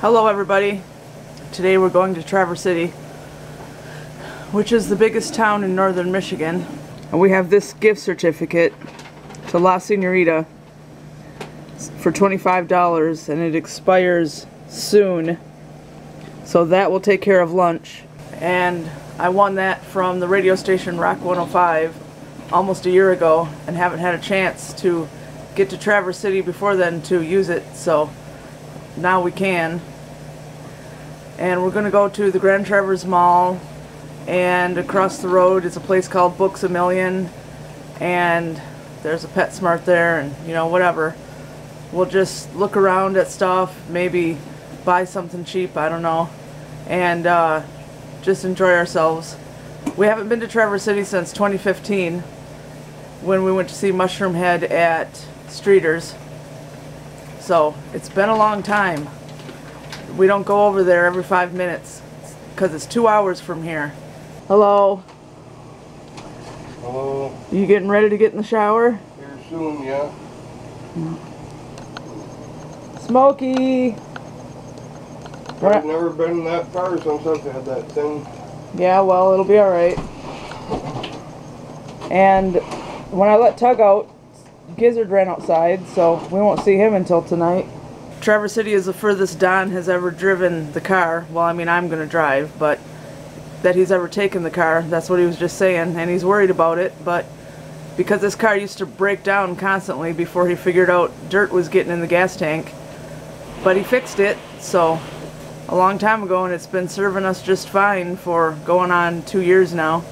Hello everybody. Today we're going to Traverse City, which is the biggest town in northern Michigan. And we have this gift certificate to La Senorita for $25 and it expires soon. So that will take care of lunch. And I won that from the radio station Rock 105 almost a year ago and haven't had a chance to get to Traverse City before then to use it. So now we can. And we're going to go to the Grand Traverse Mall, and across the road is a place called Books A Million, and there's a PetSmart there, and you know, whatever. We'll just look around at stuff, maybe buy something cheap, I don't know, and just enjoy ourselves. We haven't been to Traverse City since 2015 when we went to see Mushroom Head at Streeter's. So it's been a long time. We don't go over there every 5 minutes because it's 2 hours from here. Hello. Hello. You getting ready to get in the shower? Here soon, yeah. Smokey. I've never been that far since I've had that thing. Yeah, well, it'll be alright. And when I let Tug out, Gizzard ran outside, so we won't see him until tonight. Traverse City is the furthest Don has ever driven the car. Well, I mean, I'm going to drive, but that he's ever taken the car. That's what he was just saying, and he's worried about it, but because this car used to break down constantly before he figured out dirt was getting in the gas tank. But he fixed it, so a long time ago, and it's been serving us just fine for going on 2 years now.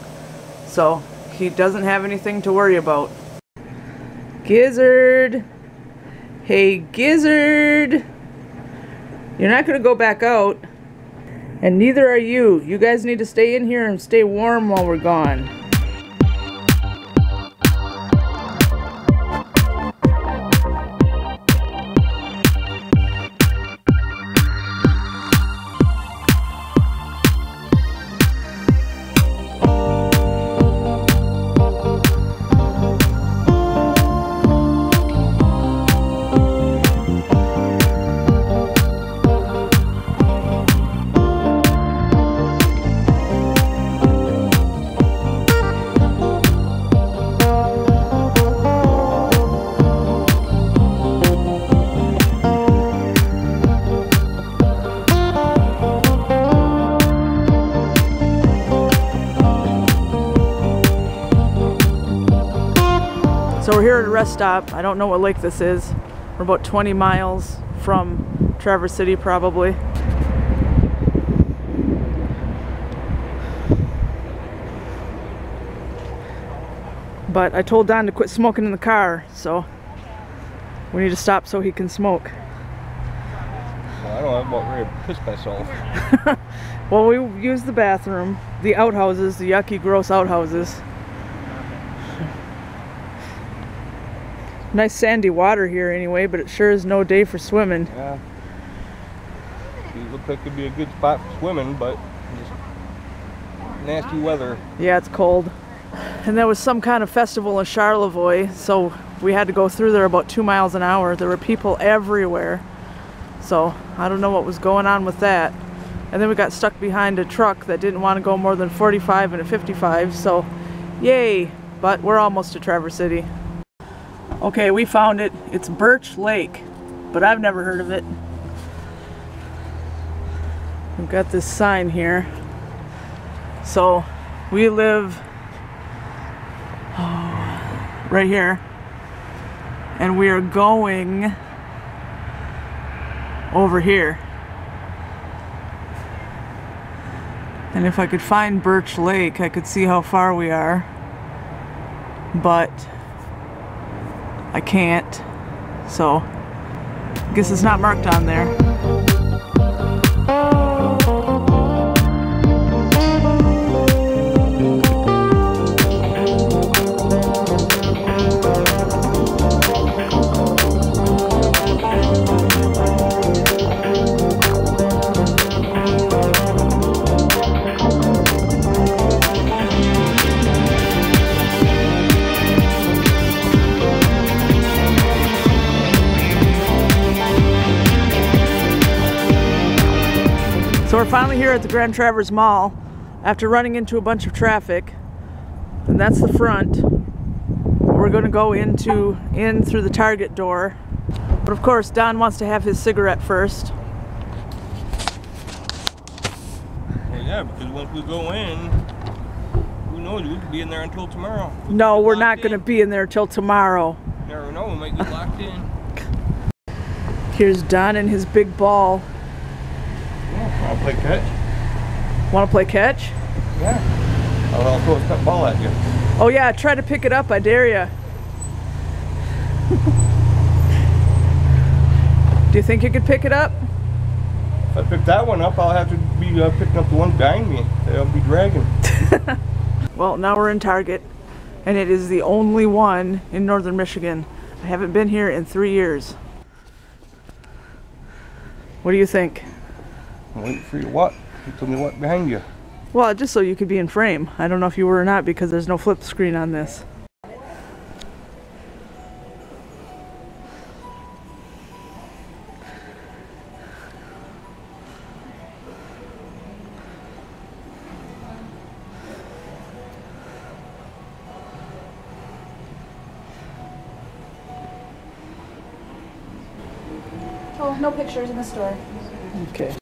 So he doesn't have anything to worry about. Gizzard! Hey, Gizzard! You're not going to go back out. And neither are you. You guys need to stay in here and stay warm while we're gone. So we're here at a rest stop. I don't know what lake this is. We're about 20 miles from Traverse City probably. But I told Don to quit smoking in the car, so we need to stop so he can smoke. Well, I don't have about ready to piss myself. Well, we use the bathroom, the outhouses, the yucky, gross outhouses. Nice sandy water here anyway, but it sure is no day for swimming. Yeah. It looks like it'd be a good spot for swimming, but just nasty weather. Yeah, it's cold. And there was some kind of festival in Charlevoix, so we had to go through there about 2 miles an hour. There were people everywhere. So I don't know what was going on with that. And then we got stuck behind a truck that didn't want to go more than 45 and a 55, so yay! But we're almost to Traverse City. Okay, we found it. It's Birch Lake, but I've never heard of it. We've got this sign here. So we live right here, and we are going over here. And if I could find Birch Lake, I could see how far we are, but I can't, so I guess it's not marked on there. So we're finally here at the Grand Traverse Mall after running into a bunch of traffic, and that's the front. We're going to go in through the Target door, but of course Don wants to have his cigarette first. Well, yeah, because once we go in, who knows, we could be in there until tomorrow. No, we're not going to be in there till tomorrow. Never know, we might get locked in. Here's Don and his big ball. Yeah, I'll play catch. Want to play catch? Yeah. I'll throw a stuffed ball at you. Oh yeah, try to pick it up, I dare ya. Do you think you could pick it up? If I pick that one up, I'll have to be picking up the one behind me. I'll be dragging. Well, now we're in Target, and it is the only one in northern Michigan. I haven't been here in 3 years. What do you think? I'm waiting for you what? You told me what behind you. Well, just so you could be in frame. I don't know if you were or not because there's no flip screen on this. Oh, no pictures in the store. Okay.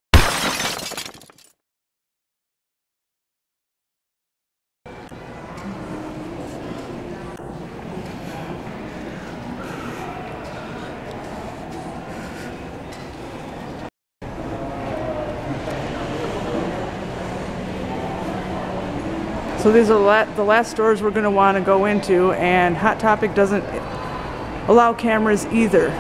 So these are the last stores we're going to want to go into, and Hot Topic doesn't allow cameras either.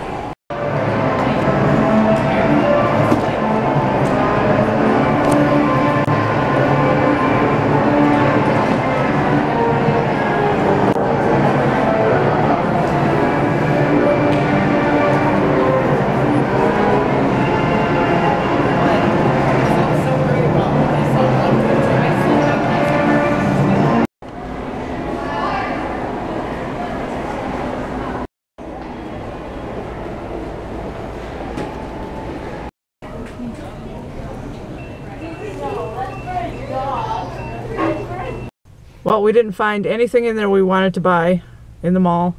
Well, we didn't find anything in there we wanted to buy in the mall,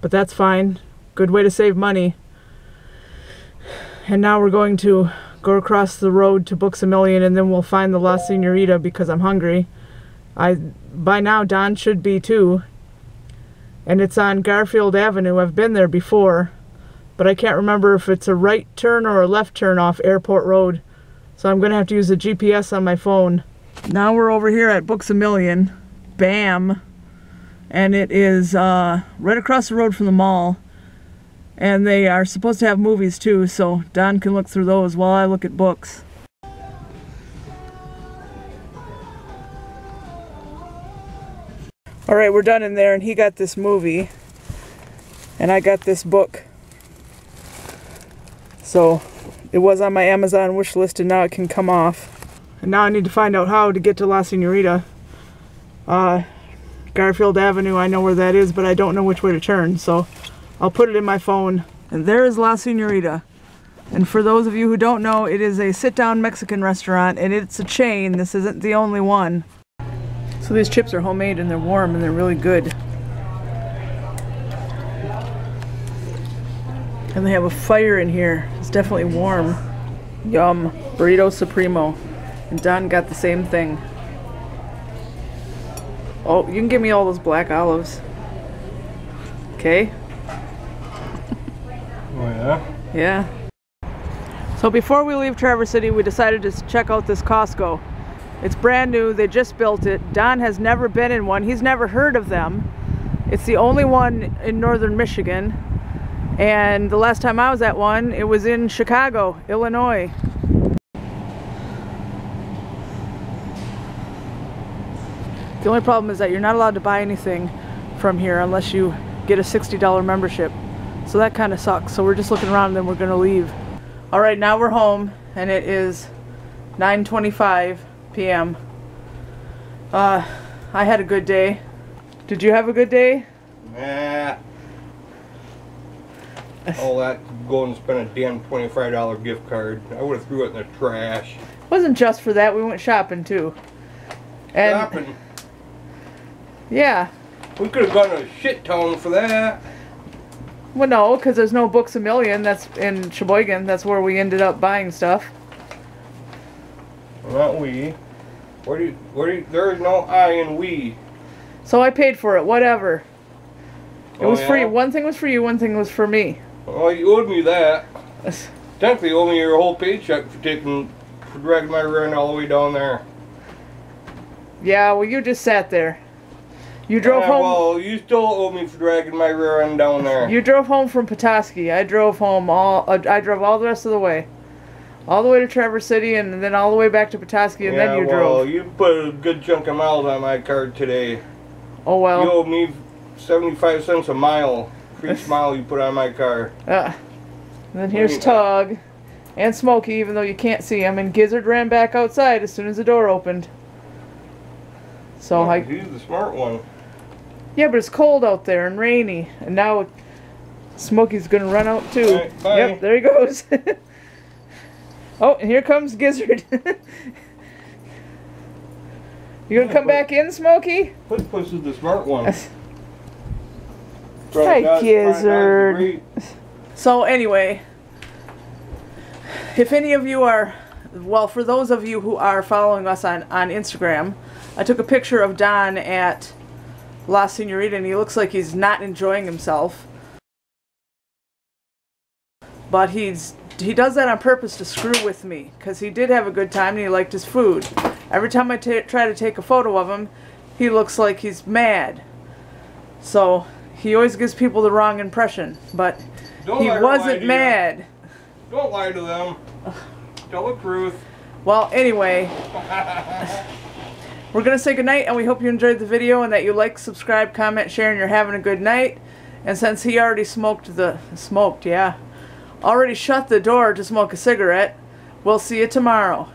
but that's fine. Good way to save money. And now we're going to go across the road to Books A Million, and then we'll find the La Senorita because I'm hungry. By now Don should be too. And it's on Garfield Avenue. I've been there before, but I can't remember if it's a right turn or a left turn off Airport Road. So I'm going to have to use the GPS on my phone. Now we're over here at Books A Million. Bam. And it is right across the road from the mall. And they are supposed to have movies too, so Don can look through those while I look at books. Alright, we're done in there, and he got this movie. And I got this book. So it was on my Amazon wish list, and now it can come off. And now I need to find out how to get to La Senorita. Garfield Avenue, I know where that is, but I don't know which way to turn, so I'll put it in my phone. And there is La Senorita. And for those of you who don't know, it is a sit-down Mexican restaurant, and it's a chain. This isn't the only one. So these chips are homemade, and they're warm, and they're really good. And they have a fire in here. It's definitely warm. Yum. Burrito Supremo. And Don got the same thing. Oh, you can give me all those black olives. Okay? Oh yeah? Yeah. So before we leave Traverse City, we decided to check out this Costco. It's brand new. They just built it. Don has never been in one. He's never heard of them. It's the only one in northern Michigan. And the last time I was at one, it was in Chicago, Illinois. The only problem is that you're not allowed to buy anything from here unless you get a $60 membership. So that kind of sucks. So we're just looking around and then we're going to leave. Alright, now we're home and it is 9:25 p.m. I had a good day. Did you have a good day? Nah. All that to go and spend a damn $25 gift card. I would have threw it in the trash. Wasn't just for that. We went shopping too. And Shopping. yeah. We could have gone to a shit town for that. Well, no, because there's no Books A Million. That's in Sheboygan. That's where we ended up buying stuff. Not we. There is no I in we. So I paid for it. Whatever. It was yeah? free. One thing was for you. One thing was for me. Well, you owed me that. Technically, you owe me your whole paycheck for dragging my rear end all the way down there. Yeah. Well, you just sat there. You drove home. Well, you still owe me for dragging my rear end down there. You drove home from Petoskey. I drove home I drove all the rest of the way. All the way to Traverse City and then all the way back to Petoskey and then you drove. Well, you put a good chunk of miles on my card today. Oh well. You owe me 75 cents a mile for each mile you put on my car. And then here's Tug and Smokey, even though you can't see him, and Gizzard ran back outside as soon as the door opened. So he's the smart one. Yeah, but it's cold out there and rainy, and now Smokey's gonna run out too. Right, bye. Yep, there he goes. Oh, and here comes Gizzard. You gonna come back in, Smokey? Puss is the smart one. Hi, Gizzard. So anyway, if any of you are, well, for those of you who are following us on Instagram, I took a picture of Don at La Senorita, and he looks like he's not enjoying himself. But he does that on purpose to screw with me, because he did have a good time and he liked his food. Every time I try to take a photo of him, he looks like he's mad. So he always gives people the wrong impression, but he wasn't mad. Don't lie to them. Tell the truth. Well, anyway, we're going to say goodnight, and we hope you enjoyed the video and that you like, subscribe, comment, share, and you're having a good night. And since he already already shut the door to smoke a cigarette, we'll see you tomorrow.